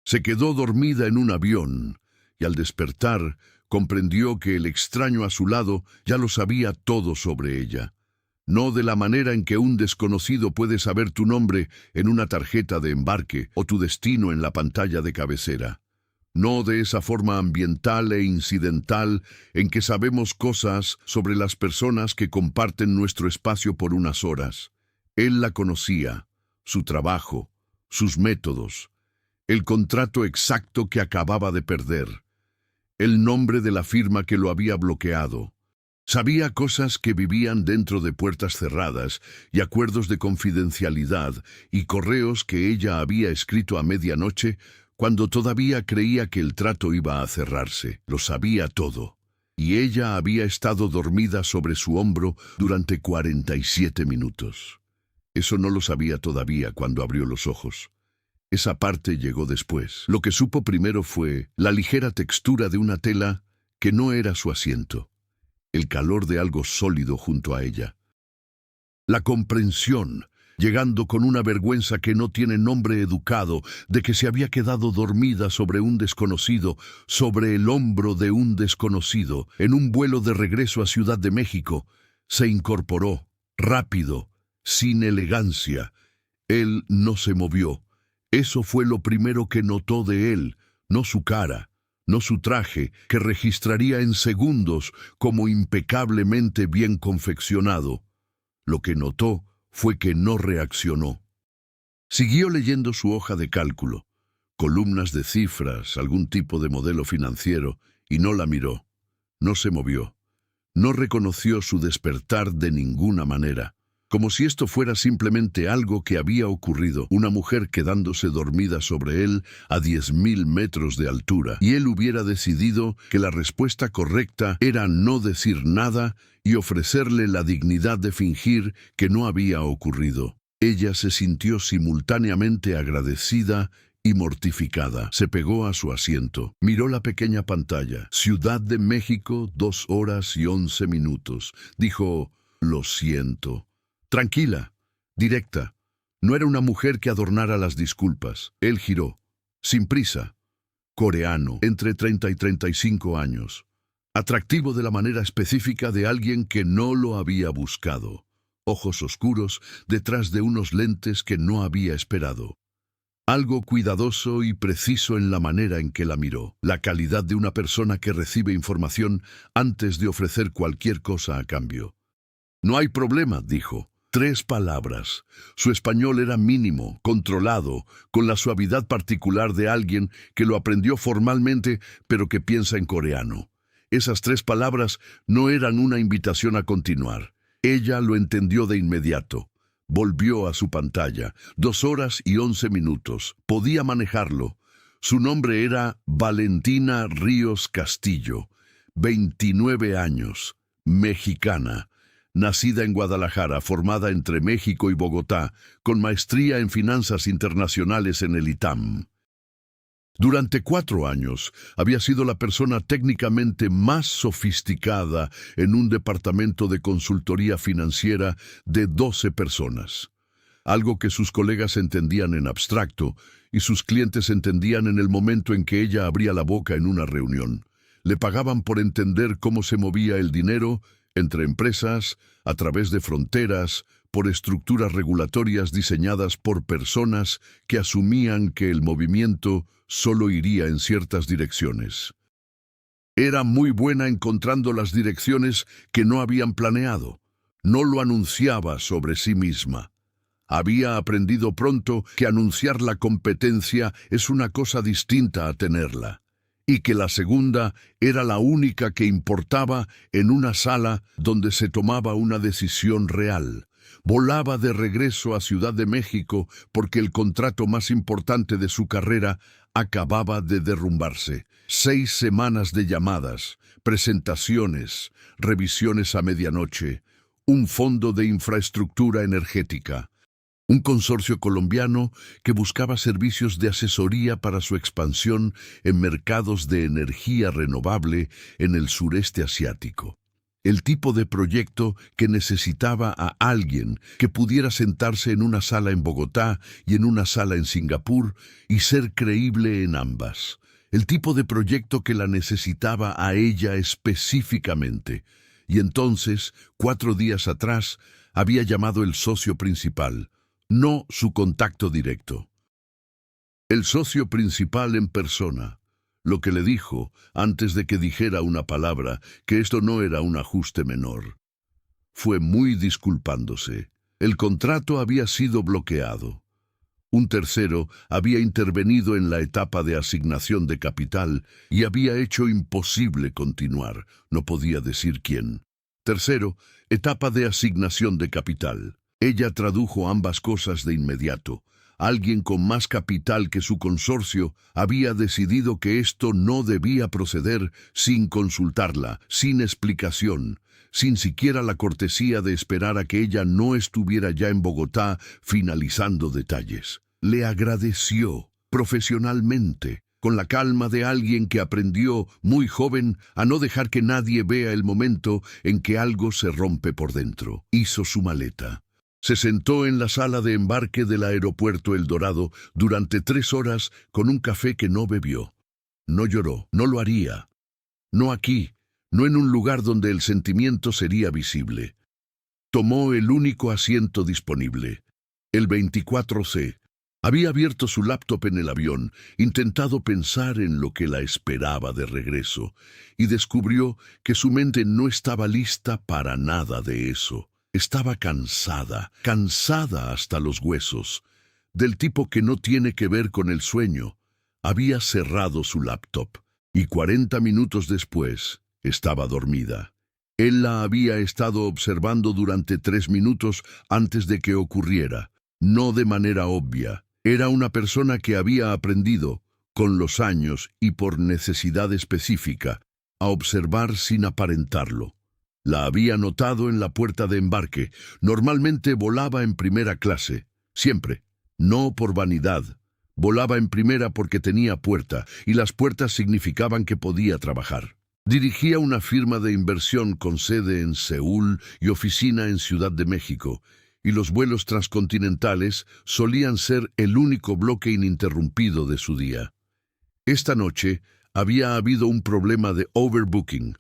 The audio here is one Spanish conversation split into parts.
Se quedó dormida en un avión y al despertar comprendió que el extraño a su lado ya lo sabía todo sobre ella. No de la manera en que un desconocido puede saber tu nombre en una tarjeta de embarque o tu destino en la pantalla de cabecera. No de esa forma ambiental e incidental en que sabemos cosas sobre las personas que comparten nuestro espacio por unas horas. Él la conocía, su trabajo, sus métodos, el contrato exacto que acababa de perder, el nombre de la firma que lo había bloqueado. Sabía cosas que vivían dentro de puertas cerradas y acuerdos de confidencialidad y correos que ella había escrito a medianoche cuando todavía creía que el trato iba a cerrarse. Lo sabía todo. Y ella había estado dormida sobre su hombro durante 47 minutos. Eso no lo sabía todavía cuando abrió los ojos. Esa parte llegó después. Lo que supo primero fue la ligera textura de una tela que no era su asiento. El calor de algo sólido junto a ella. La comprensión, llegando con una vergüenza que no tiene nombre educado, de que se había quedado dormida sobre un desconocido, sobre el hombro de un desconocido, en un vuelo de regreso a Ciudad de México, se incorporó, rápido, sin elegancia. Él no se movió. Eso fue lo primero que notó de él, no su cara. No su traje, que registraría en segundos como impecablemente bien confeccionado. Lo que notó fue que no reaccionó. Siguió leyendo su hoja de cálculo, columnas de cifras, algún tipo de modelo financiero, y no la miró. No se movió. No reconoció su despertar de ninguna manera. Como si esto fuera simplemente algo que había ocurrido, una mujer quedándose dormida sobre él a 10.000 metros de altura, y él hubiera decidido que la respuesta correcta era no decir nada y ofrecerle la dignidad de fingir que no había ocurrido. Ella se sintió simultáneamente agradecida y mortificada. Se pegó a su asiento. Miró la pequeña pantalla. Ciudad de México, 2 horas y 11 minutos. Dijo, lo siento. Tranquila, directa. No era una mujer que adornara las disculpas. Él giró, sin prisa. Coreano, entre 30 y 35 años. Atractivo de la manera específica de alguien que no lo había buscado. Ojos oscuros detrás de unos lentes que no había esperado. Algo cuidadoso y preciso en la manera en que la miró. La calidad de una persona que recibe información antes de ofrecer cualquier cosa a cambio. No hay problema, dijo. 3 palabras. Su español era mínimo, controlado, con la suavidad particular de alguien que lo aprendió formalmente, pero que piensa en coreano. Esas 3 palabras no eran una invitación a continuar. Ella lo entendió de inmediato. Volvió a su pantalla. 2 horas y 11 minutos. Podía manejarlo. Su nombre era Valentina Ríos Castillo. 29 años. Mexicana. Nacida en Guadalajara, formada entre México y Bogotá, con maestría en finanzas internacionales en el ITAM. Durante 4 años, había sido la persona técnicamente más sofisticada en un departamento de consultoría financiera de 12 personas. Algo que sus colegas entendían en abstracto y sus clientes entendían en el momento en que ella abría la boca en una reunión. Le pagaban por entender cómo se movía el dinero entre empresas, a través de fronteras, por estructuras regulatorias diseñadas por personas que asumían que el movimiento solo iría en ciertas direcciones. Era muy buena encontrando las direcciones que no habían planeado. No lo anunciaba sobre sí misma. Había aprendido pronto que anunciar la competencia es una cosa distinta a tenerla, y que la segunda era la única que importaba en una sala donde se tomaba una decisión real. Volaba de regreso a Ciudad de México porque el contrato más importante de su carrera acababa de derrumbarse. 6 semanas de llamadas, presentaciones, revisiones a medianoche, un fondo de infraestructura energética. Un consorcio colombiano que buscaba servicios de asesoría para su expansión en mercados de energía renovable en el sureste asiático. El tipo de proyecto que necesitaba a alguien que pudiera sentarse en una sala en Bogotá y en una sala en Singapur y ser creíble en ambas. El tipo de proyecto que la necesitaba a ella específicamente. Y entonces, 4 días atrás, había llamado el socio principal, no su contacto directo. El socio principal en persona. Lo que le dijo, antes de que dijera una palabra, que esto no era un ajuste menor. Fue muy disculpándose. El contrato había sido bloqueado. Un tercero había intervenido en la etapa de asignación de capital y había hecho imposible continuar. No podía decir quién. Tercero, etapa de asignación de capital. Ella tradujo ambas cosas de inmediato. Alguien con más capital que su consorcio había decidido que esto no debía proceder sin consultarla, sin explicación, sin siquiera la cortesía de esperar a que ella no estuviera ya en Bogotá finalizando detalles. Le agradeció profesionalmente, con la calma de alguien que aprendió muy joven a no dejar que nadie vea el momento en que algo se rompe por dentro. Hizo su maleta. Se sentó en la sala de embarque del aeropuerto El Dorado durante 3 horas con un café que no bebió. No lloró, no lo haría. No aquí, no en un lugar donde el sentimiento sería visible. Tomó el único asiento disponible, el 24C. Había abierto su laptop en el avión, intentado pensar en lo que la esperaba de regreso, y descubrió que su mente no estaba lista para nada de eso. Estaba cansada, cansada hasta los huesos, del tipo que no tiene que ver con el sueño. Había cerrado su laptop, y 40 minutos después estaba dormida. Él la había estado observando durante 3 minutos antes de que ocurriera, no de manera obvia. Era una persona que había aprendido, con los años y por necesidad específica, a observar sin aparentarlo. La había notado en la puerta de embarque. Normalmente volaba en primera clase, siempre, no por vanidad. Volaba en primera porque tenía puerta, y las puertas significaban que podía trabajar. Dirigía una firma de inversión con sede en Seúl y oficina en Ciudad de México, y los vuelos transcontinentales solían ser el único bloque ininterrumpido de su día. Esta noche había habido un problema de overbooking.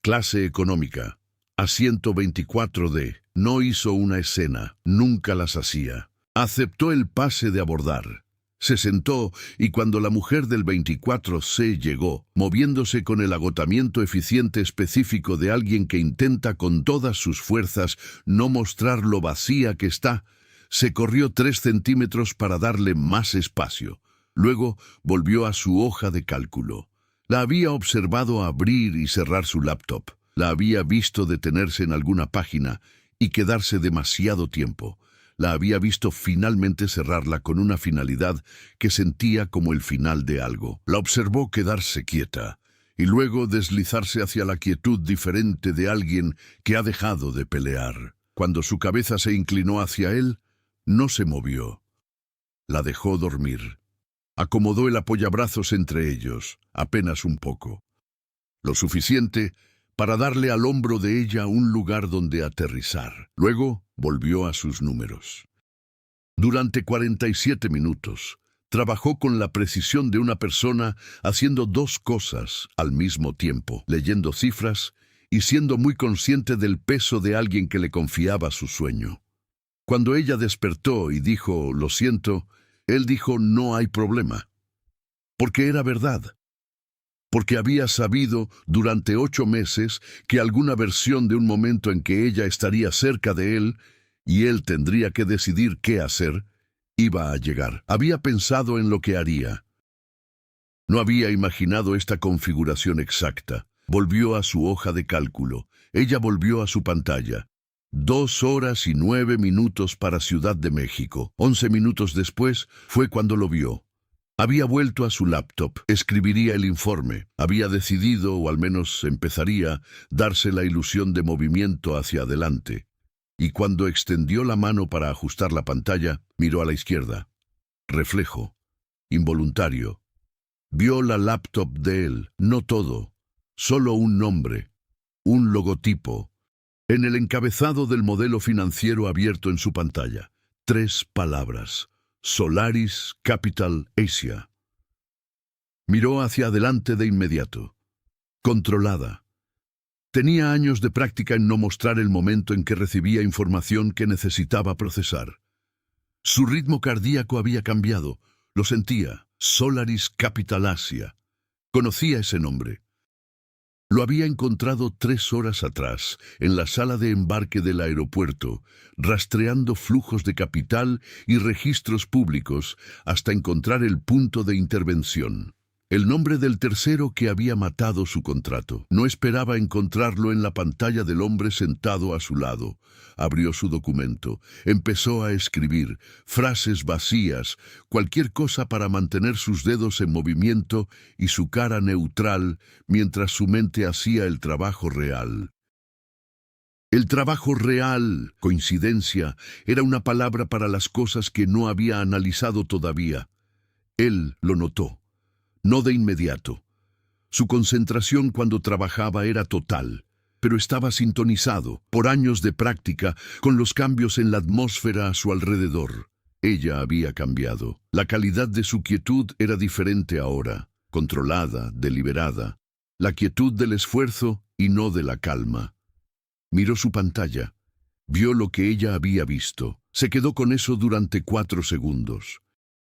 Clase económica, asiento 24D. No hizo una escena, nunca las hacía. Aceptó el pase de abordar. Se sentó y cuando la mujer del 24C llegó, moviéndose con el agotamiento eficiente específico de alguien que intenta con todas sus fuerzas no mostrar lo vacía que está, se corrió 3 centímetros para darle más espacio. Luego volvió a su hoja de cálculo. La había observado abrir y cerrar su laptop. La había visto detenerse en alguna página y quedarse demasiado tiempo. La había visto finalmente cerrarla con una finalidad que sentía como el final de algo. La observó quedarse quieta y luego deslizarse hacia la quietud diferente de alguien que ha dejado de pelear. Cuando su cabeza se inclinó hacia él, no se movió. La dejó dormir. Acomodó el apoyabrazos entre ellos, apenas un poco. Lo suficiente para darle al hombro de ella un lugar donde aterrizar. Luego volvió a sus números. Durante 47 minutos, trabajó con la precisión de una persona haciendo 2 cosas al mismo tiempo, leyendo cifras y siendo muy consciente del peso de alguien que le confiaba su sueño. Cuando ella despertó y dijo, «Lo siento», él dijo, «No hay problema». Porque era verdad. Porque había sabido durante 8 meses que alguna versión de un momento en que ella estaría cerca de él y él tendría que decidir qué hacer, iba a llegar. Había pensado en lo que haría. No había imaginado esta configuración exacta. Volvió a su hoja de cálculo. Ella volvió a su pantalla. 2 horas y 9 minutos para Ciudad de México. 11 minutos después fue cuando lo vio. Había vuelto a su laptop, escribiría el informe, había decidido, o al menos empezaría, darse la ilusión de movimiento hacia adelante. Y cuando extendió la mano para ajustar la pantalla, miró a la izquierda. Reflejo. Involuntario. Vio la laptop de él, no todo, solo un nombre. Un logotipo. En el encabezado del modelo financiero abierto en su pantalla, 3 palabras: Solaris Capital Asia. Miró hacia adelante de inmediato. Controlada. Tenía años de práctica en no mostrar el momento en que recibía información que necesitaba procesar. Su ritmo cardíaco había cambiado. Lo sentía. Solaris Capital Asia. Conocía ese nombre. Lo había encontrado 3 horas atrás, en la sala de embarque del aeropuerto, rastreando flujos de capital y registros públicos hasta encontrar el punto de intervención. El nombre del tercero que había matado su contrato. No esperaba encontrarlo en la pantalla del hombre sentado a su lado. Abrió su documento. Empezó a escribir frases vacías, cualquier cosa para mantener sus dedos en movimiento y su cara neutral mientras su mente hacía el trabajo real. El trabajo real, coincidencia, era una palabra para las cosas que no había analizado todavía. Él lo notó. No de inmediato. Su concentración cuando trabajaba era total, pero estaba sintonizado, por años de práctica, con los cambios en la atmósfera a su alrededor. Ella había cambiado. La calidad de su quietud era diferente ahora, controlada, deliberada. La quietud del esfuerzo y no de la calma. Miró su pantalla. Vio lo que ella había visto. Se quedó con eso durante 4 segundos.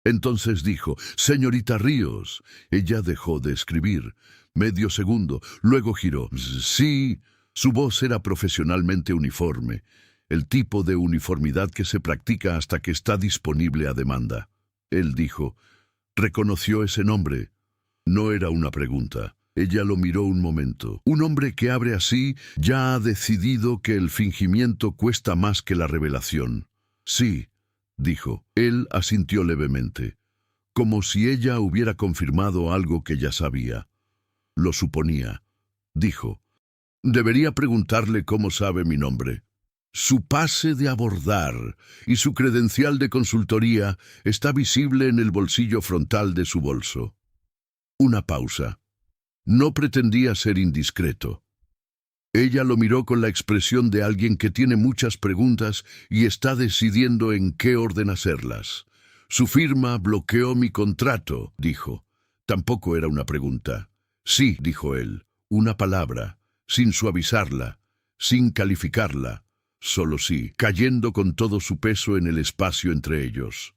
Entonces dijo: «Señorita Ríos». Ella dejó de escribir. Medio segundo, luego giró. «Sí». Su voz era profesionalmente uniforme, el tipo de uniformidad que se practica hasta que está disponible a demanda. Él dijo: «¿Reconoció ese nombre?» No era una pregunta. Ella lo miró un momento. Un hombre que abre así ya ha decidido que el fingimiento cuesta más que la revelación. «Sí», dijo. Él asintió levemente, como si ella hubiera confirmado algo que ya sabía. Lo suponía. Dijo: «Debería preguntarle cómo sabe mi nombre». Su pase de abordar y su credencial de consultoría está visible en el bolsillo frontal de su bolso. Una pausa. No pretendía ser indiscreto. Ella lo miró con la expresión de alguien que tiene muchas preguntas y está decidiendo en qué orden hacerlas. «Su firma bloqueó mi contrato», dijo. Tampoco era una pregunta. «Sí», dijo él, una palabra, sin suavizarla, sin calificarla, solo sí, cayendo con todo su peso en el espacio entre ellos.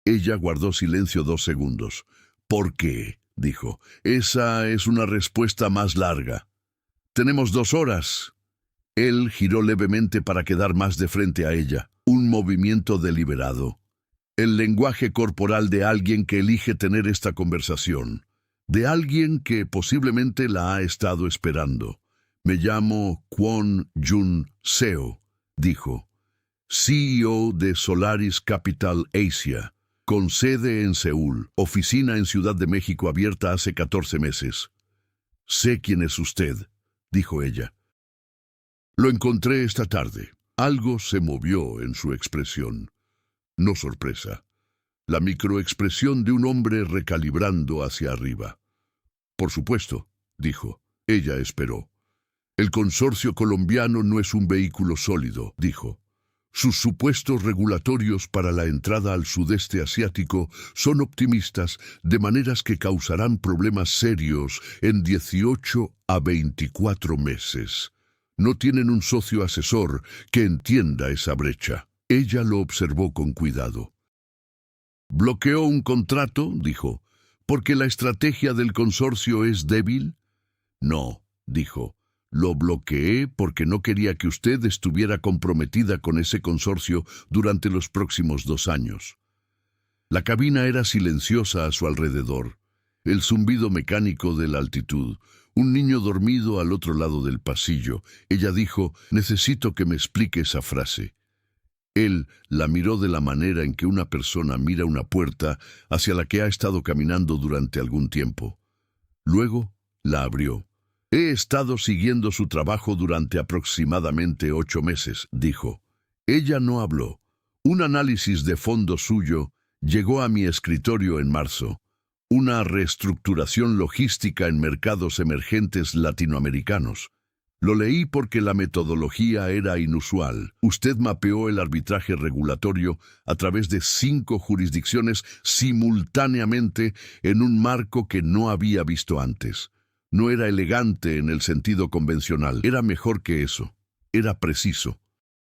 Ella guardó silencio 2 segundos. «¿Por qué?», dijo. «Esa es una respuesta más larga». «Tenemos 2 horas». Él giró levemente para quedar más de frente a ella. Un movimiento deliberado. El lenguaje corporal de alguien que elige tener esta conversación. De alguien que posiblemente la ha estado esperando. «Me llamo Kwon Jun Seo», dijo. «CEO de Solaris Capital Asia, con sede en Seúl, oficina en Ciudad de México abierta hace 14 meses. Sé quién es usted», dijo ella. «Lo encontré esta tarde». Algo se movió en su expresión. No sorpresa. La microexpresión de un hombre recalibrando hacia arriba. «Por supuesto», dijo. Ella esperó. «El consorcio colombiano no es un vehículo sólido», dijo. «Sus supuestos regulatorios para la entrada al sudeste asiático son optimistas, de maneras que causarán problemas serios en 18 a 24 meses. No tienen un socio asesor que entienda esa brecha». Ella lo observó con cuidado. «¿Bloqueó un contrato?», dijo. «¿Porque la estrategia del consorcio es débil?». «No», dijo. «Lo bloqueé porque no quería que usted estuviera comprometida con ese consorcio durante los próximos 2 años». La cabina era silenciosa a su alrededor. El zumbido mecánico de la altitud. Un niño dormido al otro lado del pasillo. Ella dijo: «Necesito que me explique esa frase». Él la miró de la manera en que una persona mira una puerta hacia la que ha estado caminando durante algún tiempo. Luego la abrió. «He estado siguiendo su trabajo durante aproximadamente 8 meses», dijo. Ella no habló. «Un análisis de fondo suyo llegó a mi escritorio en marzo. Una reestructuración logística en mercados emergentes latinoamericanos. Lo leí porque la metodología era inusual. Usted mapeó el arbitraje regulatorio a través de 5 jurisdicciones simultáneamente en un marco que no había visto antes. No era elegante en el sentido convencional. Era mejor que eso. Era preciso.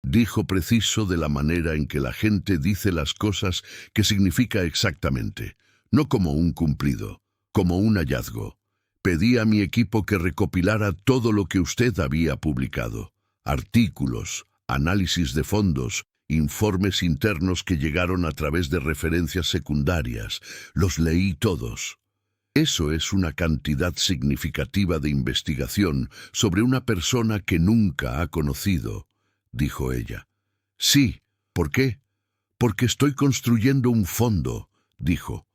Dijo preciso de la manera en que la gente dice las cosas, que significa exactamente, no como un cumplido, como un hallazgo. Pedí a mi equipo que recopilara todo lo que usted había publicado. Artículos, análisis de fondos, informes internos que llegaron a través de referencias secundarias. Los leí todos. Eso es una cantidad significativa de investigación sobre una persona que nunca ha conocido, dijo ella. Sí, ¿por qué? Porque estoy construyendo un fondo, dijo.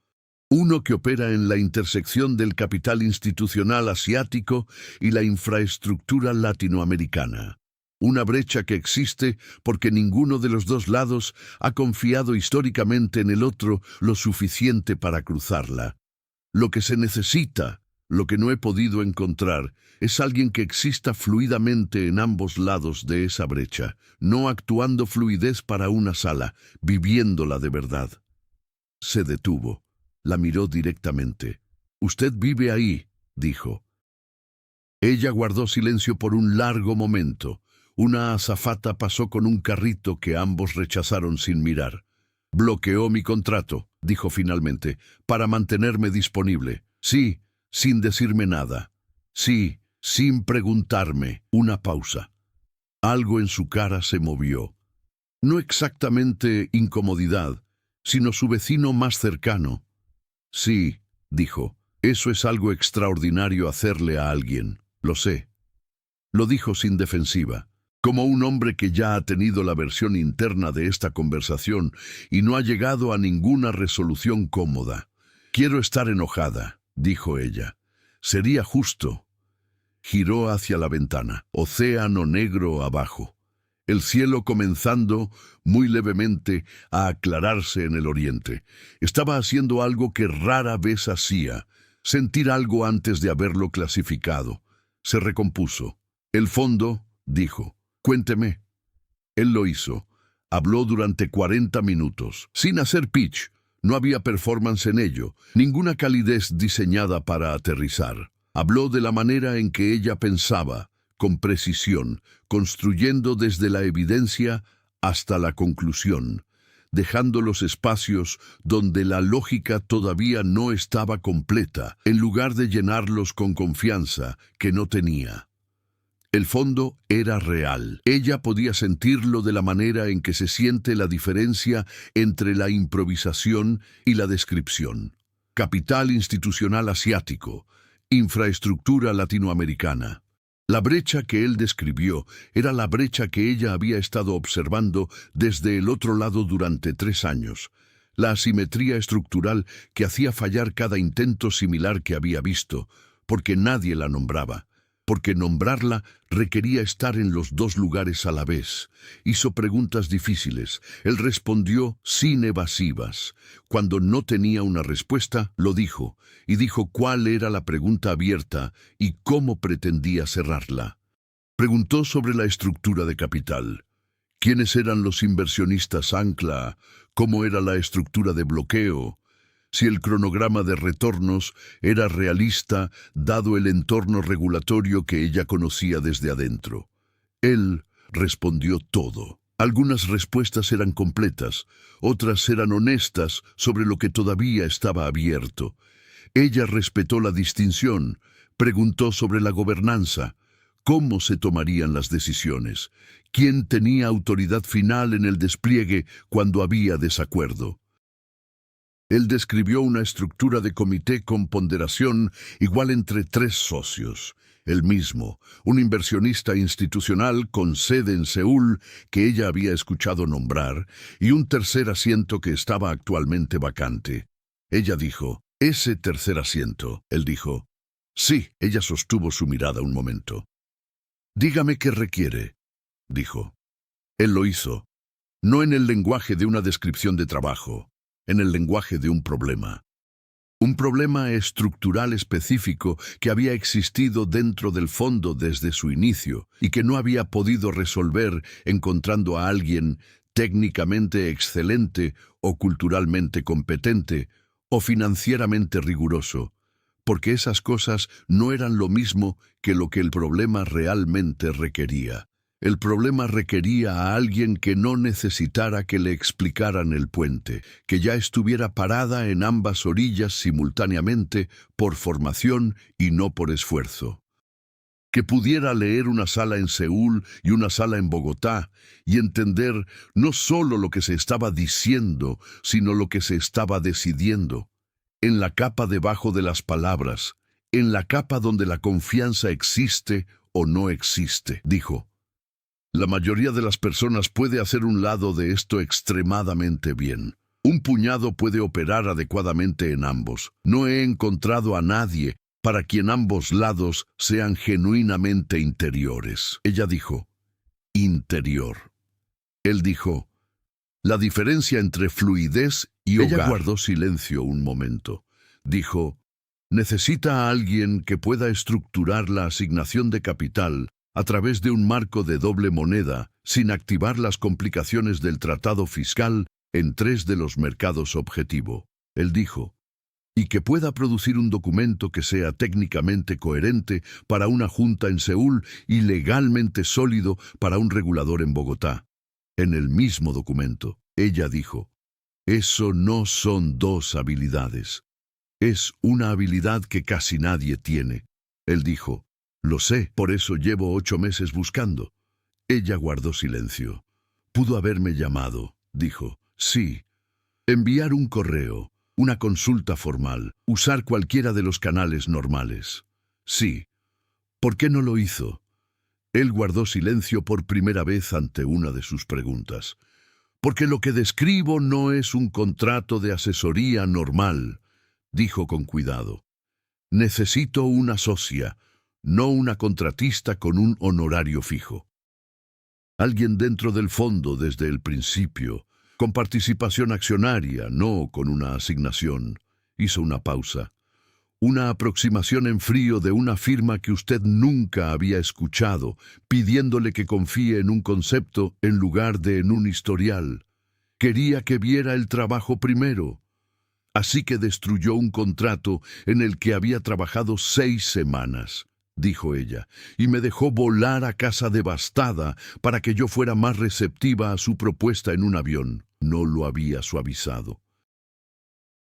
Uno que opera en la intersección del capital institucional asiático y la infraestructura latinoamericana. Una brecha que existe porque ninguno de los dos lados ha confiado históricamente en el otro lo suficiente para cruzarla. Lo que se necesita, lo que no he podido encontrar, es alguien que exista fluidamente en ambos lados de esa brecha, no actuando fluidez para una sala, viviéndola de verdad. Se detuvo. La miró directamente. «Usted vive ahí», dijo. Ella guardó silencio por un largo momento. Una azafata pasó con un carrito que ambos rechazaron sin mirar. «Bloqueó mi contrato», dijo finalmente, «para mantenerme disponible. Sí, sin decirme nada. Sí, sin preguntarme». Una pausa. Algo en su cara se movió. No exactamente incomodidad, sino su vecino más cercano. «Sí», dijo, «eso es algo extraordinario hacerle a alguien, lo sé». Lo dijo sin defensiva, como un hombre que ya ha tenido la versión interna de esta conversación y no ha llegado a ninguna resolución cómoda. «Quiero estar enojada», dijo ella. «Sería justo». Giró hacia la ventana, océano negro abajo. El cielo comenzando, muy levemente, a aclararse en el oriente. Estaba haciendo algo que rara vez hacía, sentir algo antes de haberlo clasificado. Se recompuso. «El fondo», dijo, «cuénteme». Él lo hizo. Habló durante 40 minutos, sin hacer pitch. No había performance en ello, ninguna calidez diseñada para aterrizar. Habló de la manera en que ella pensaba, con precisión, construyendo desde la evidencia hasta la conclusión, dejando los espacios donde la lógica todavía no estaba completa, en lugar de llenarlos con confianza que no tenía. El fondo era real. Ella podía sentirlo de la manera en que se siente la diferencia entre la improvisación y la descripción. Capital institucional asiático, infraestructura latinoamericana. La brecha que él describió era la brecha que ella había estado observando desde el otro lado durante 3 años. La asimetría estructural que hacía fallar cada intento similar que había visto, porque nadie la nombraba. Porque nombrarla requería estar en los 2 lugares a la vez. Hizo preguntas difíciles. Él respondió sin evasivas. Cuando no tenía una respuesta, lo dijo, y dijo cuál era la pregunta abierta y cómo pretendía cerrarla. Preguntó sobre la estructura de capital. ¿Quiénes eran los inversionistas ancla? ¿Cómo era la estructura de bloqueo? Si el cronograma de retornos era realista dado el entorno regulatorio que ella conocía desde adentro. Él respondió todo. Algunas respuestas eran completas, otras eran honestas sobre lo que todavía estaba abierto. Ella respetó la distinción, preguntó sobre la gobernanza, cómo se tomarían las decisiones, quién tenía autoridad final en el despliegue cuando había desacuerdo. Él describió una estructura de comité con ponderación igual entre 3 socios. Él mismo, un inversionista institucional con sede en Seúl que ella había escuchado nombrar, y un tercer asiento que estaba actualmente vacante. Ella dijo, «Ese tercer asiento», él dijo. «Sí», ella sostuvo su mirada un momento. «Dígame qué requiere», dijo. Él lo hizo, no en el lenguaje de una descripción de trabajo, en el lenguaje de un problema. Un problema estructural específico que había existido dentro del fondo desde su inicio y que no había podido resolver encontrando a alguien técnicamente excelente o culturalmente competente o financieramente riguroso, porque esas cosas no eran lo mismo que lo que el problema realmente requería. El problema requería a alguien que no necesitara que le explicaran el puente, que ya estuviera parada en ambas orillas simultáneamente por formación y no por esfuerzo. Que pudiera leer una sala en Seúl y una sala en Bogotá y entender no solo lo que se estaba diciendo, sino lo que se estaba decidiendo. En la capa debajo de las palabras, en la capa donde la confianza existe o no existe, dijo. La mayoría de las personas puede hacer un lado de esto extremadamente bien. Un puñado puede operar adecuadamente en ambos. No he encontrado a nadie para quien ambos lados sean genuinamente interiores. Ella dijo, interior. Él dijo, la diferencia entre fluidez y hogar. Ella guardó silencio un momento. Dijo, necesita a alguien que pueda estructurar la asignación de capital a través de un marco de doble moneda, sin activar las complicaciones del tratado fiscal en 3 de los mercados objetivo. Él dijo, y que pueda producir un documento que sea técnicamente coherente para una junta en Seúl y legalmente sólido para un regulador en Bogotá. En el mismo documento, ella dijo, eso no son 2 habilidades. Es una habilidad que casi nadie tiene. Él dijo, lo sé, por eso llevo 8 meses buscando. Ella guardó silencio. Pudo haberme llamado, dijo. Sí. Enviar un correo, una consulta formal, usar cualquiera de los canales normales. Sí. ¿Por qué no lo hizo? Él guardó silencio por primera vez ante una de sus preguntas. Porque lo que describo no es un contrato de asesoría normal, dijo con cuidado. Necesito una socia, no una contratista con un honorario fijo. Alguien dentro del fondo desde el principio, con participación accionaria, no con una asignación. Hizo una pausa. Una aproximación en frío de una firma que usted nunca había escuchado, pidiéndole que confíe en un concepto en lugar de en un historial. Quería que viera el trabajo primero. Así que destruyó un contrato en el que había trabajado 6 semanas. Dijo ella, y me dejó volar a casa devastada para que yo fuera más receptiva a su propuesta en un avión. No lo había suavizado.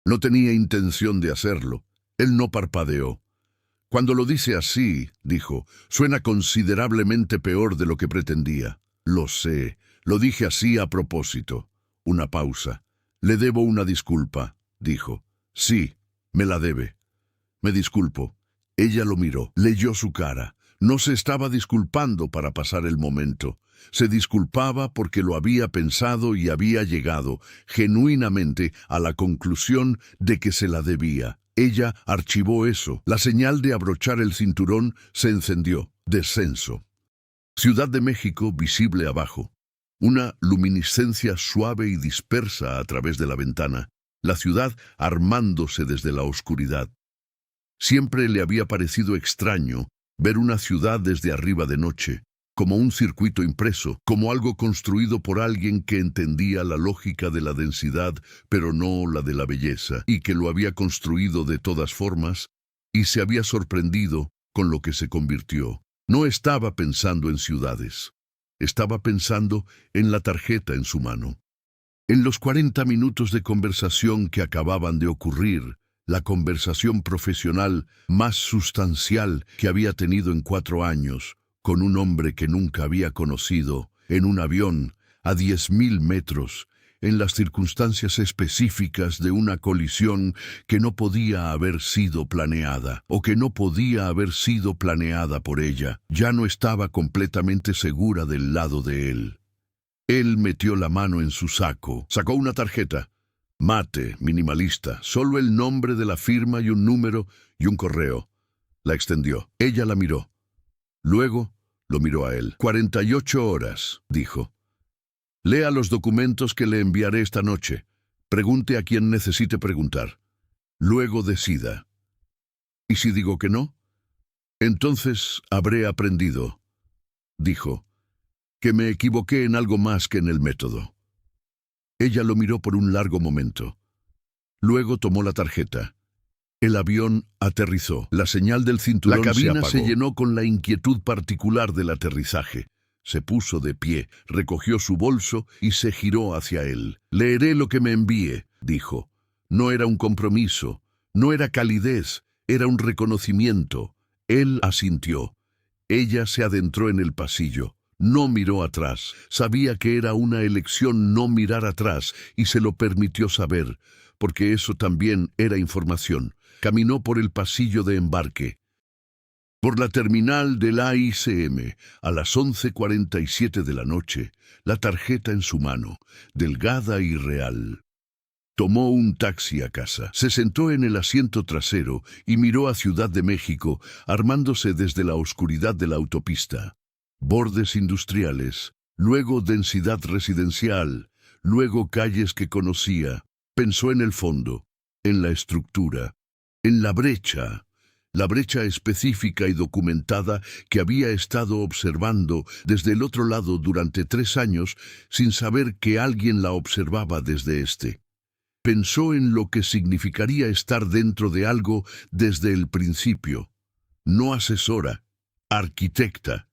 No tenía intención de hacerlo. Él no parpadeó. Cuando lo dice así, dijo, suena considerablemente peor de lo que pretendía. Lo sé, lo dije así a propósito. Una pausa. Le debo una disculpa, dijo. Sí, me la debe. Me disculpo. Ella lo miró, leyó su cara. No se estaba disculpando para pasar el momento. Se disculpaba porque lo había pensado y había llegado, genuinamente, a la conclusión de que se la debía. Ella archivó eso. La señal de abrochar el cinturón se encendió. Descenso. Ciudad de México visible abajo. Una luminiscencia suave y dispersa a través de la ventana. La ciudad armándose desde la oscuridad. Siempre le había parecido extraño ver una ciudad desde arriba de noche, como un circuito impreso, como algo construido por alguien que entendía la lógica de la densidad, pero no la de la belleza, y que lo había construido de todas formas, y se había sorprendido con lo que se convirtió. No estaba pensando en ciudades, estaba pensando en la tarjeta en su mano. En los 40 minutos de conversación que acababan de ocurrir, la conversación profesional más sustancial que había tenido en 4 años, con un hombre que nunca había conocido, en un avión, a 10.000 metros, en las circunstancias específicas de una colisión que no podía haber sido planeada, o que no podía haber sido planeada por ella, ya no estaba completamente segura del lado de él. Él metió la mano en su saco, sacó una tarjeta. Mate, minimalista, solo el nombre de la firma y un número y un correo. La extendió. Ella la miró. Luego lo miró a él. 48 horas, dijo. Lea los documentos que le enviaré esta noche. Pregunte a quien necesite preguntar. Luego decida. ¿Y si digo que no? Entonces habré aprendido, dijo, que me equivoqué en algo más que en el método. Ella lo miró por un largo momento. Luego tomó la tarjeta. El avión aterrizó. La señal del cinturón se apagó. La cabina se llenó con la inquietud particular del aterrizaje. Se puso de pie, recogió su bolso y se giró hacia él. «Leeré lo que me envíe», dijo. No era un compromiso, no era calidez, era un reconocimiento. Él asintió. Ella se adentró en el pasillo. No miró atrás. Sabía que era una elección no mirar atrás y se lo permitió saber, porque eso también era información. Caminó por el pasillo de embarque. Por la terminal del AICM, a las 11:47 de la noche, la tarjeta en su mano, delgada y real. Tomó un taxi a casa. Se sentó en el asiento trasero y miró a Ciudad de México, armándose desde la oscuridad de la autopista. Bordes industriales, luego densidad residencial, luego calles que conocía. Pensó en el fondo, en la estructura, en la brecha específica y documentada que había estado observando desde el otro lado durante 3 años sin saber que alguien la observaba desde este. Pensó en lo que significaría estar dentro de algo desde el principio, no asesora, arquitecta.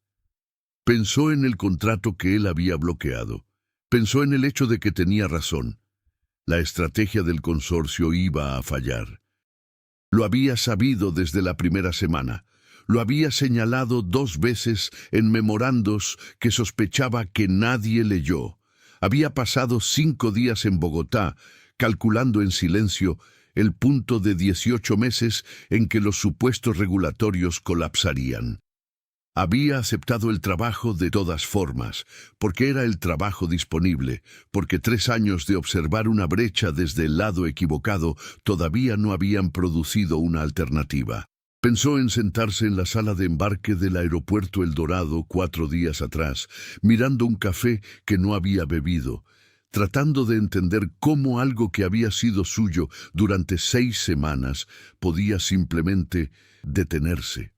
Pensó en el contrato que él había bloqueado. Pensó en el hecho de que tenía razón. La estrategia del consorcio iba a fallar. Lo había sabido desde la primera semana. Lo había señalado 2 veces en memorandos que sospechaba que nadie leyó. Había pasado 5 días en Bogotá, calculando en silencio el punto de 18 meses en que los supuestos regulatorios colapsarían. Había aceptado el trabajo de todas formas, porque era el trabajo disponible, porque 3 años de observar una brecha desde el lado equivocado todavía no habían producido una alternativa. Pensó en sentarse en la sala de embarque del aeropuerto El Dorado 4 días atrás, mirando un café que no había bebido, tratando de entender cómo algo que había sido suyo durante 6 semanas podía simplemente detenerse.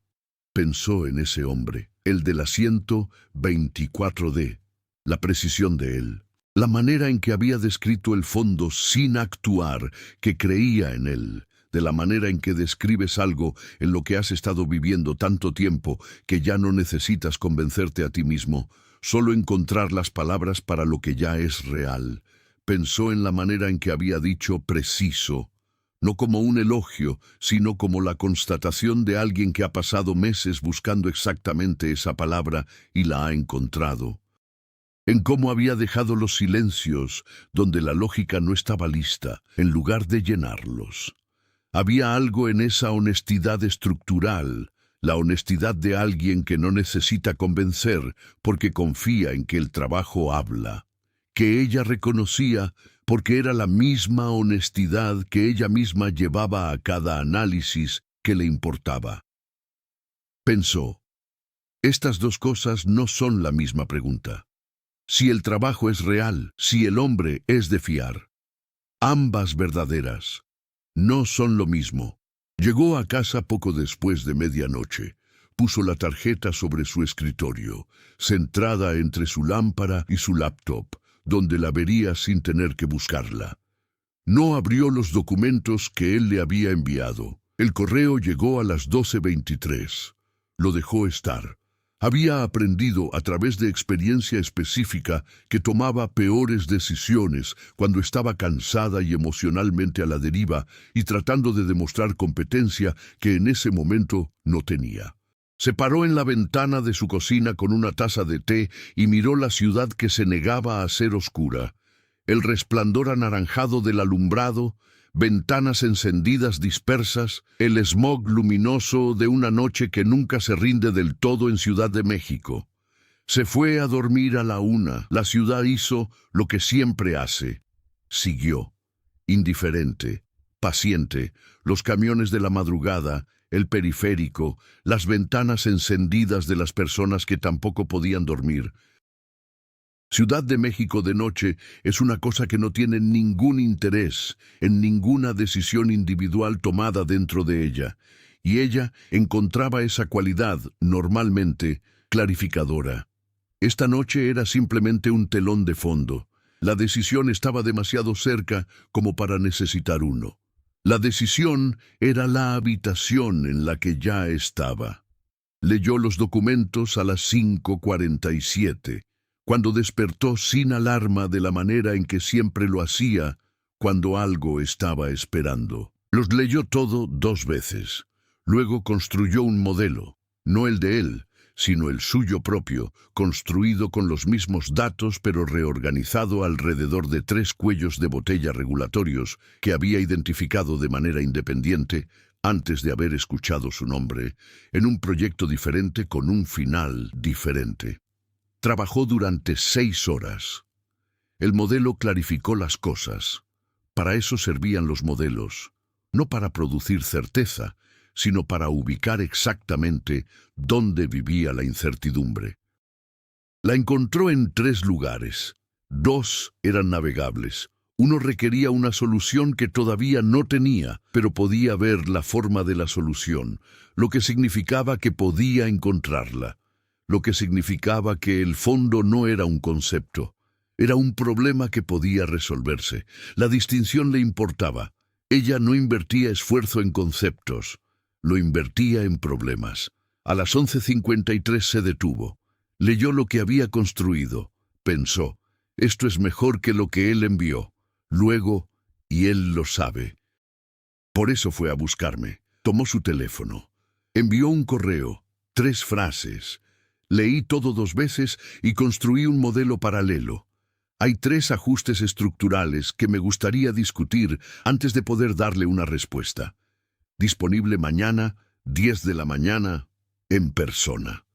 Pensó en ese hombre, el del asiento 24D, la precisión de él, la manera en que había descrito el fondo sin actuar, que creía en él, de la manera en que describes algo en lo que has estado viviendo tanto tiempo que ya no necesitas convencerte a ti mismo, solo encontrar las palabras para lo que ya es real. Pensó en la manera en que había dicho preciso, no como un elogio, sino como la constatación de alguien que ha pasado meses buscando exactamente esa palabra y la ha encontrado. En cómo había dejado los silencios donde la lógica no estaba lista, en lugar de llenarlos. Había algo en esa honestidad estructural, la honestidad de alguien que no necesita convencer porque confía en que el trabajo habla, que ella reconocía porque era la misma honestidad que ella misma llevaba a cada análisis que le importaba. Pensó, estas 2 cosas no son la misma pregunta. Si el trabajo es real, si el hombre es de fiar. Ambas verdaderas. No son lo mismo. Llegó a casa poco después de medianoche. Puso la tarjeta sobre su escritorio, centrada entre su lámpara y su laptop, donde la vería sin tener que buscarla. No abrió los documentos que él le había enviado. El correo llegó a las 12:23. Lo dejó estar. Había aprendido a través de experiencia específica que tomaba peores decisiones cuando estaba cansada y emocionalmente a la deriva y tratando de demostrar competencia que en ese momento no tenía. Se paró en la ventana de su cocina con una taza de té y miró la ciudad que se negaba a ser oscura. El resplandor anaranjado del alumbrado, ventanas encendidas dispersas, el smog luminoso de una noche que nunca se rinde del todo en Ciudad de México. Se fue a dormir a la 1. La ciudad hizo lo que siempre hace. Siguió, indiferente, paciente, los camiones de la madrugada, el periférico, las ventanas encendidas de las personas que tampoco podían dormir. Ciudad de México de noche es una cosa que no tiene ningún interés en ninguna decisión individual tomada dentro de ella, y ella encontraba esa cualidad, normalmente, clarificadora. Esta noche era simplemente un telón de fondo. La decisión estaba demasiado cerca como para necesitar uno. La decisión era la habitación en la que ya estaba. Leyó los documentos a las 5:47, cuando despertó sin alarma de la manera en que siempre lo hacía cuando algo estaba esperando. Los leyó todo 2 veces. Luego construyó un modelo, no el de él, sino el suyo propio, construido con los mismos datos pero reorganizado alrededor de 3 cuellos de botella regulatorios que había identificado de manera independiente antes de haber escuchado su nombre, en un proyecto diferente con un final diferente. Trabajó durante 6 horas. El modelo clarificó las cosas. Para eso servían los modelos, no para producir certeza, sino para ubicar exactamente dónde vivía la incertidumbre. La encontró en 3 lugares. 2 eran navegables. Uno requería una solución que todavía no tenía, pero podía ver la forma de la solución, lo que significaba que podía encontrarla, lo que significaba que el fondo no era un concepto, era un problema que podía resolverse. La distinción le importaba. Ella no invertía esfuerzo en conceptos, lo invertía en problemas. A las 11:53 se detuvo. Leyó lo que había construido. Pensó, esto es mejor que lo que él envió. Luego, y él lo sabe. Por eso fue a buscarme. Tomó su teléfono. Envió un correo, 3 frases. Leí todo 2 veces y construí un modelo paralelo. Hay 3 ajustes estructurales que me gustaría discutir antes de poder darle una respuesta. Disponible mañana, 10 de la mañana, en persona.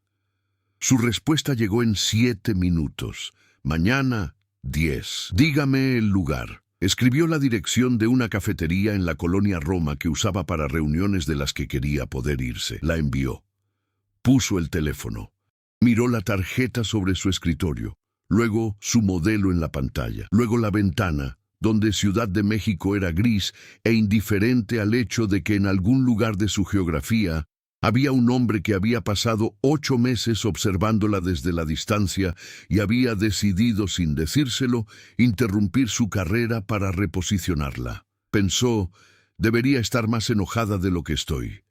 Su respuesta llegó en 7 minutos. Mañana, 10. Dígame el lugar. Escribió la dirección de una cafetería en la colonia Roma que usaba para reuniones de las que quería poder irse. La envió. Puso el teléfono. Miró la tarjeta sobre su escritorio. Luego su modelo en la pantalla. Luego la ventana, donde Ciudad de México era gris e indiferente al hecho de que en algún lugar de su geografía había un hombre que había pasado 8 meses observándola desde la distancia y había decidido, sin decírselo, interrumpir su carrera para reposicionarla. Pensó, debería estar más enojada de lo que estoy.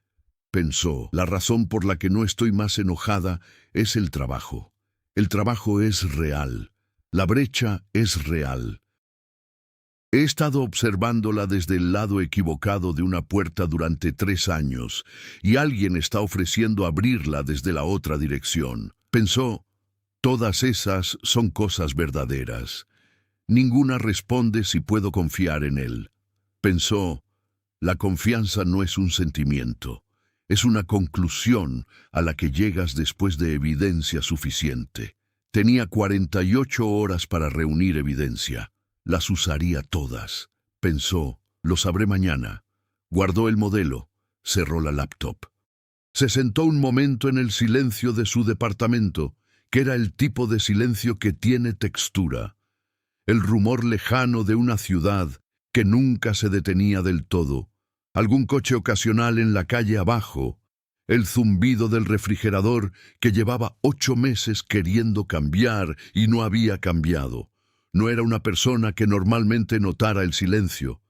Pensó, la razón por la que no estoy más enojada es el trabajo. El trabajo es real. La brecha es real. He estado observándola desde el lado equivocado de una puerta durante 3 años, y alguien está ofreciendo abrirla desde la otra dirección. Pensó, todas esas son cosas verdaderas. Ninguna responde si puedo confiar en él. Pensó, la confianza no es un sentimiento, es una conclusión a la que llegas después de evidencia suficiente. Tenía 48 horas para reunir evidencia. Las usaría todas. Pensó, lo sabré mañana. Guardó el modelo, cerró la laptop. Se sentó un momento en el silencio de su departamento, que era el tipo de silencio que tiene textura. El rumor lejano de una ciudad que nunca se detenía del todo, algún coche ocasional en la calle abajo, el zumbido del refrigerador que llevaba 8 meses queriendo cambiar y no había cambiado. No era una persona que normalmente notara el silencio.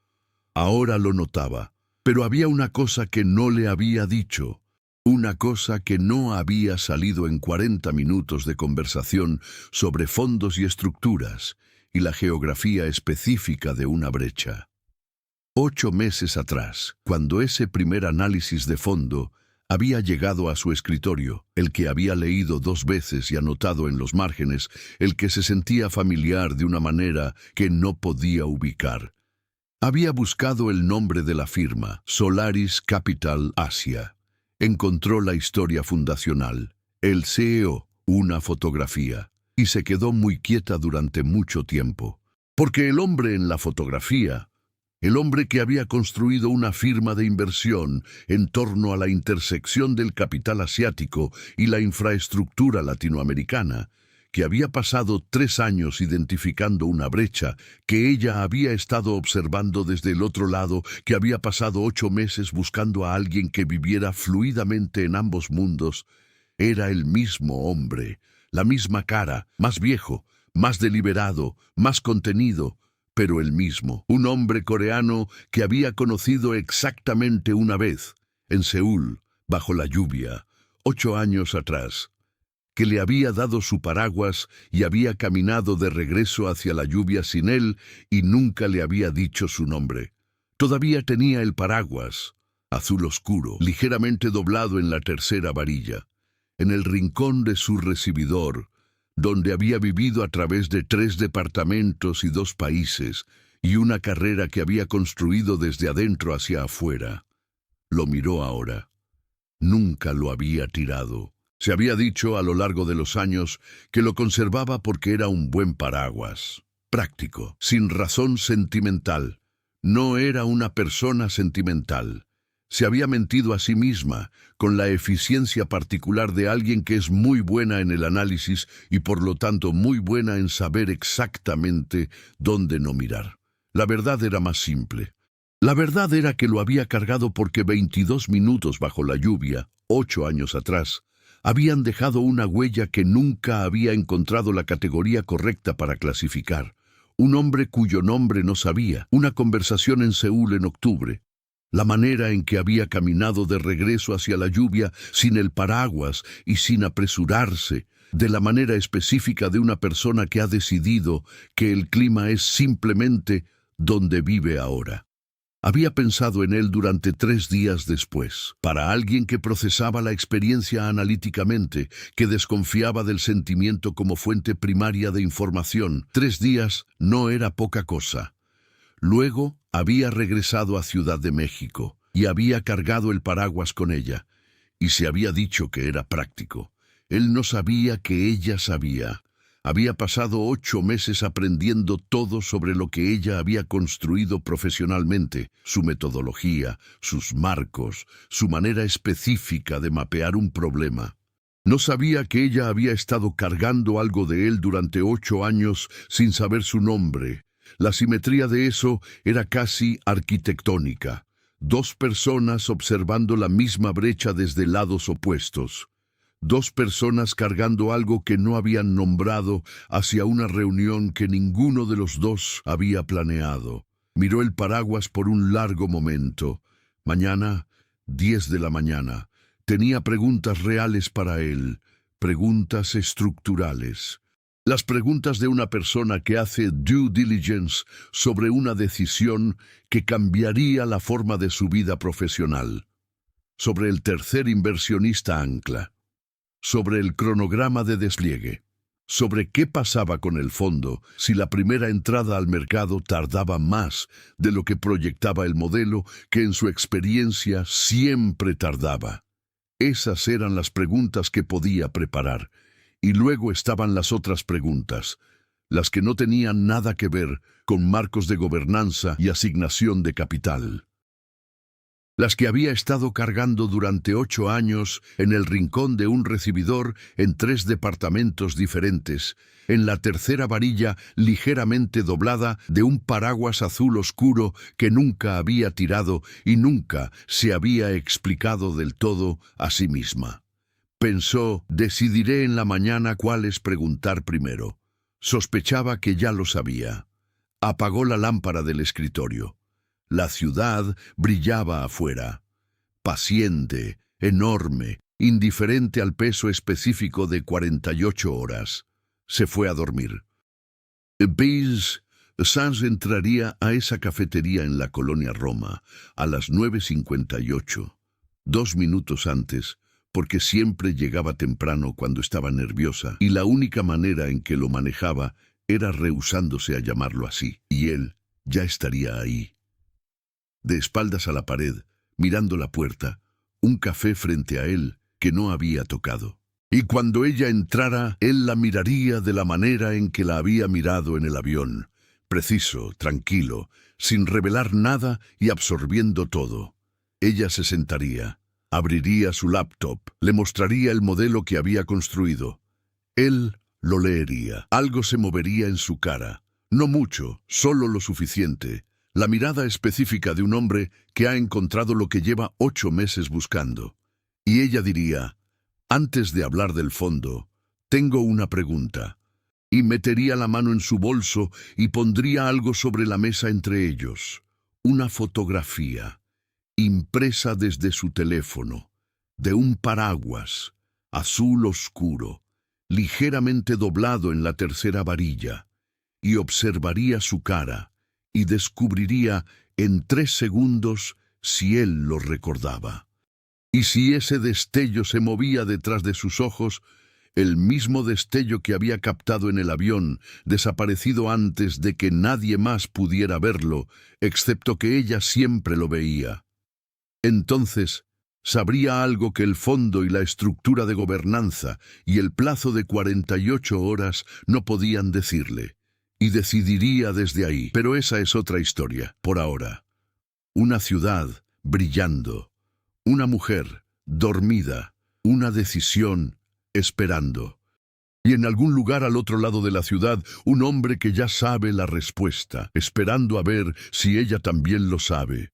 Ahora lo notaba, pero había una cosa que no le había dicho, una cosa que no había salido en 40 minutos de conversación sobre fondos y estructuras y la geografía específica de una brecha. 8 meses atrás, cuando ese primer análisis de fondo había llegado a su escritorio, el que había leído 2 veces y anotado en los márgenes, el que se sentía familiar de una manera que no podía ubicar. Había buscado el nombre de la firma, Solaris Capital Asia. Encontró la historia fundacional, el CEO, una fotografía, y se quedó muy quieta durante mucho tiempo. Porque el hombre en la fotografía, el hombre que había construido una firma de inversión en torno a la intersección del capital asiático y la infraestructura latinoamericana, que había pasado 3 años identificando una brecha, que ella había estado observando desde el otro lado, que había pasado 8 meses buscando a alguien que viviera fluidamente en ambos mundos. Era el mismo hombre, la misma cara, más viejo, más deliberado, más contenido, pero el mismo. Un hombre coreano que había conocido exactamente una vez, en Seúl, bajo la lluvia, 8 años atrás, que le había dado su paraguas y había caminado de regreso hacia la lluvia sin él y nunca le había dicho su nombre. Todavía tenía el paraguas, azul oscuro, ligeramente doblado en la tercera varilla, en el rincón de su recibidor, donde había vivido a través de 3 departamentos y 2 países, y una carrera que había construido desde adentro hacia afuera. Lo miró ahora. Nunca lo había tirado. Se había dicho a lo largo de los años que lo conservaba porque era un buen paraguas. Práctico, sin razón sentimental. No era una persona sentimental. Se había mentido a sí misma, con la eficiencia particular de alguien que es muy buena en el análisis y por lo tanto muy buena en saber exactamente dónde no mirar. La verdad era más simple. La verdad era que lo había cargado porque 22 minutos bajo la lluvia, 8 años atrás, habían dejado una huella que nunca había encontrado la categoría correcta para clasificar. Un hombre cuyo nombre no sabía, una conversación en Seúl en octubre, la manera en que había caminado de regreso hacia la lluvia sin el paraguas y sin apresurarse, de la manera específica de una persona que ha decidido que el clima es simplemente donde vive ahora. Había pensado en él durante 3 días después. Para alguien que procesaba la experiencia analíticamente, que desconfiaba del sentimiento como fuente primaria de información, 3 días no era poca cosa. Luego había regresado a Ciudad de México y había cargado el paraguas con ella, y se había dicho que era práctico. Él no sabía que ella sabía. Había pasado 8 meses aprendiendo todo sobre lo que ella había construido profesionalmente, su metodología, sus marcos, su manera específica de mapear un problema. No sabía que ella había estado cargando algo de él durante 8 años sin saber su nombre. La simetría de eso era casi arquitectónica. 2 personas observando la misma brecha desde lados opuestos. 2 personas cargando algo que no habían nombrado hacia una reunión que ninguno de los 2 había planeado. Miró el paraguas por un largo momento. Mañana, 10 de la mañana. Tenía preguntas reales para él, preguntas estructurales. Las preguntas de una persona que hace due diligence sobre una decisión que cambiaría la forma de su vida profesional. Sobre el tercer inversionista ancla. Sobre el cronograma de despliegue. Sobre qué pasaba con el fondo si la primera entrada al mercado tardaba más de lo que proyectaba el modelo, que en su experiencia siempre tardaba. Esas eran las preguntas que podía preparar. Y luego estaban las otras preguntas, las que no tenían nada que ver con marcos de gobernanza y asignación de capital. Las que había estado cargando durante 8 años en el rincón de un recibidor en 3 departamentos diferentes, en la tercera varilla ligeramente doblada de un paraguas azul oscuro que nunca había tirado y nunca se había explicado del todo a sí misma. Pensó, decidiré en la mañana cuáles preguntar primero. Sospechaba que ya lo sabía. Apagó la lámpara del escritorio. La ciudad brillaba afuera. Paciente, enorme, indiferente al peso específico de 48 horas. Se fue a dormir. Biz Sanz entraría a esa cafetería en la colonia Roma a las 9:58, 2 minutos antes, porque siempre llegaba temprano cuando estaba nerviosa, y la única manera en que lo manejaba era rehusándose a llamarlo así, y él ya estaría ahí. De espaldas a la pared, mirando la puerta, un café frente a él que no había tocado. Y cuando ella entrara, él la miraría de la manera en que la había mirado en el avión, preciso, tranquilo, sin revelar nada y absorbiendo todo. Ella se sentaría. Abriría su laptop, le mostraría el modelo que había construido. Él lo leería. Algo se movería en su cara. No mucho, solo lo suficiente. La mirada específica de un hombre que ha encontrado lo que lleva 8 meses buscando. Y ella diría, antes de hablar del fondo, tengo una pregunta. Y metería la mano en su bolso y pondría algo sobre la mesa entre ellos. Una fotografía, impresa desde su teléfono, de un paraguas, azul oscuro, ligeramente doblado en la tercera varilla, y observaría su cara, y descubriría en 3 segundos si él lo recordaba. Y si ese destello se movía detrás de sus ojos, el mismo destello que había captado en el avión, desaparecido antes de que nadie más pudiera verlo, excepto que ella siempre lo veía. Entonces, sabría algo que el fondo y la estructura de gobernanza y el plazo de 48 horas no podían decirle, y decidiría desde ahí. Pero esa es otra historia, por ahora. Una ciudad brillando, una mujer dormida, una decisión esperando. Y en algún lugar al otro lado de la ciudad, un hombre que ya sabe la respuesta, esperando a ver si ella también lo sabe.